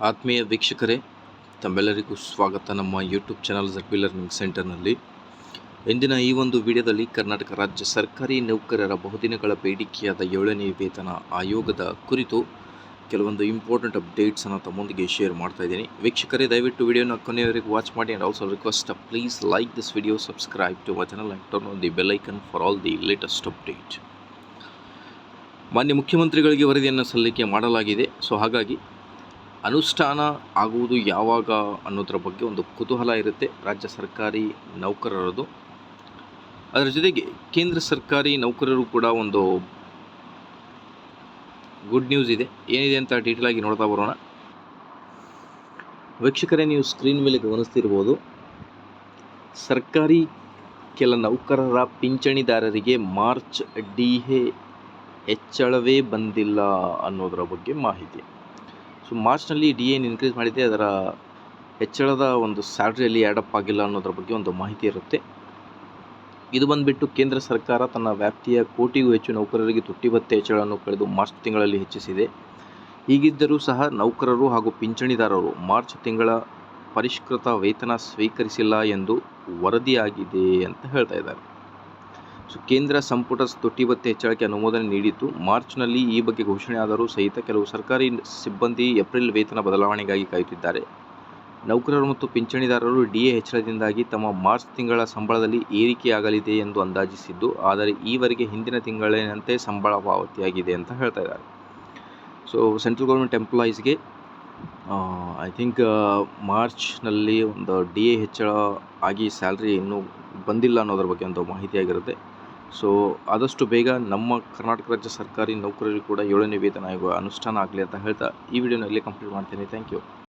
ಆತ್ಮೀಯ ವೀಕ್ಷಕರೇ, ತಮ್ಮೆಲ್ಲರಿಗೂ ಸ್ವಾಗತ ನಮ್ಮ ಯೂಟ್ಯೂಬ್ ಚಾನಲ್ ZP ಲರ್ನಿಂಗ್ ಸೆಂಟರ್ನಲ್ಲಿ. ಇಂದಿನ ಈ ಒಂದು ವಿಡಿಯೋದಲ್ಲಿ ಕರ್ನಾಟಕ ರಾಜ್ಯ ಸರ್ಕಾರಿ ನೌಕರರ ಬಹುದಿನಗಳ ಬೇಡಿಕೆಯಾದ 7ನೇ ವೇತನ ಆಯೋಗದ ಕುರಿತು ಕೆಲವೊಂದು ಇಂಪಾರ್ಟೆಂಟ್ ಅಪ್ಡೇಟ್ಸನ್ನು ತಮ್ಮೊಂದಿಗೆ ಶೇರ್ ಮಾಡ್ತಾ ಇದ್ದೀನಿ. ವೀಕ್ಷಕರೇ, ದಯವಿಟ್ಟು ವಿಡಿಯೋನ ಕೊನೆಯವರೆಗೂ ವಾಚ್ ಮಾಡಿ. And also request please like this video, subscribe to our channel and turn on the bell icon for all the latest update. ಮಾನ್ಯ ಮುಖ್ಯಮಂತ್ರಿಗಳಿಗೆ ವರದಿಯನ್ನು ಸಲ್ಲಿಕೆ ಮಾಡಲಾಗಿದೆ. ಸೊ ಹಾಗಾಗಿ ಅನುಷ್ಠಾನ ಆಗುವುದು ಯಾವಾಗ ಅನ್ನೋದರ ಬಗ್ಗೆ ಒಂದು ಕುತೂಹಲ ಇರುತ್ತೆ ರಾಜ್ಯ ಸರ್ಕಾರಿ ನೌಕರರದು. ಅದರ ಜೊತೆಗೆ ಕೇಂದ್ರ ಸರ್ಕಾರಿ ನೌಕರರು ಕೂಡ ಒಂದು ಗುಡ್ ನ್ಯೂಸ್ ಇದೆ. ಏನಿದೆ ಅಂತ ಡೀಟೇಲ್ ಆಗಿ ನೋಡ್ತಾ ಬರೋಣ. ವೀಕ್ಷಕರೇ, ನೀವು ಸ್ಕ್ರೀನ್ ಮೇಲೆ ಗಮನಿಸ್ತಿರ್ಬೋದು, ಸರ್ಕಾರಿ ಕೆಲ ನೌಕರರ ಪಿಂಚಣಿದಾರರಿಗೆ ಮಾರ್ಚ್ DA ಹೆಚ್ಚಳವೇ ಬಂದಿಲ್ಲ ಅನ್ನೋದರ ಬಗ್ಗೆ ಮಾಹಿತಿ. ಸೊ ಮಾರ್ಚ್ನಲ್ಲಿ DA ಇನ್ಕ್ರೀಸ್ ಮಾಡಿದೆ, ಅದರ ಹೆಚ್ಚಳದ ಒಂದು ಸ್ಯಾಲ್ರಿಯಲ್ಲಿ ಆ್ಯಡಪ್ ಆಗಿಲ್ಲ ಅನ್ನೋದ್ರ ಬಗ್ಗೆ ಒಂದು ಮಾಹಿತಿ ಇರುತ್ತೆ. ಇದು ಬಂದುಬಿಟ್ಟು ಕೇಂದ್ರ ಸರ್ಕಾರ ತನ್ನ ವ್ಯಾಪ್ತಿಯ ಕೋಟಿಗೂ ಹೆಚ್ಚು ನೌಕರರಿಗೆ ತುಟ್ಟಿ ಭತ್ಯೆ ಹೆಚ್ಚಳವನ್ನು ಕಳೆದು ಮಾರ್ಚ್ ತಿಂಗಳಲ್ಲಿ ಹೆಚ್ಚಿಸಿದೆ. ಹೀಗಿದ್ದರೂ ಸಹ ನೌಕರರು ಹಾಗೂ ಪಿಂಚಣಿದಾರರು ಮಾರ್ಚ್ ತಿಂಗಳ ಪರಿಷ್ಕೃತ ವೇತನ ಸ್ವೀಕರಿಸಿಲ್ಲ ಎಂದು ವರದಿಯಾಗಿದೆ ಅಂತ ಹೇಳ್ತಾ ಇದ್ದಾರೆ. ಸೊ ಕೇಂದ್ರ ಸಂಪುಟ ತುಟ್ಟಿ ಭತ್ಯೆ ಹೆಚ್ಚಳಕ್ಕೆ ಅನುಮೋದನೆ ನೀಡಿತ್ತು. ಮಾರ್ಚ್ನಲ್ಲಿ ಈ ಬಗ್ಗೆ ಘೋಷಣೆ ಆದರೂ ಸಹಿತ ಕೆಲವು ಸರ್ಕಾರಿ ಸಿಬ್ಬಂದಿ ಏಪ್ರಿಲ್ ವೇತನ ಬದಲಾವಣೆಗಾಗಿ ಕಾಯುತ್ತಿದ್ದಾರೆ. ನೌಕರರು ಮತ್ತು ಪಿಂಚಣಿದಾರರು DA ಹೆಚ್ಚಳದಿಂದಾಗಿ ತಮ್ಮ ಮಾರ್ಚ್ ತಿಂಗಳ ಸಂಬಳದಲ್ಲಿ ಏರಿಕೆಯಾಗಲಿದೆ ಎಂದು ಅಂದಾಜಿಸಿದ್ದು, ಆದರೆ ಈವರೆಗೆ ಹಿಂದಿನ ತಿಂಗಳಿನಂತೆ ಸಂಬಳ ಪಾವತಿಯಾಗಿದೆ ಅಂತ ಹೇಳ್ತಾ ಇದ್ದಾರೆ. ಸೊ ಸೆಂಟ್ರಲ್ ಗೌರ್ಮೆಂಟ್ ಎಂಪ್ಲಾಯೀಸ್ಗೆ ಐ ಥಿಂಕ್ ಮಾರ್ಚ್ನಲ್ಲಿ ಒಂದು DA ಹೆಚ್ಚಳ ಆಗಿ ಸ್ಯಾಲ್ರಿ ಇನ್ನೂ ಬಂದಿಲ್ಲ ಅನ್ನೋದ್ರ ಬಗ್ಗೆ ಒಂದು ಮಾಹಿತಿಯಾಗಿರುತ್ತೆ. ಸೊ ಆದಷ್ಟು ಬೇಗ ನಮ್ಮ ಕರ್ನಾಟಕ ರಾಜ್ಯ ಸರ್ಕಾರಿ ನೌಕರರಿಗೂ ಕೂಡ 7ನೇ ವೇತನ ಆಯೋಗ ಅನುಷ್ಠಾನ ಆಗಲಿ ಅಂತ ಹೇಳ್ತಾ ಈ ವಿಡಿಯೋನ ಇಲ್ಲೇ ಕಂಪ್ಲೀಟ್ ಮಾಡ್ತೀನಿ. Thank you.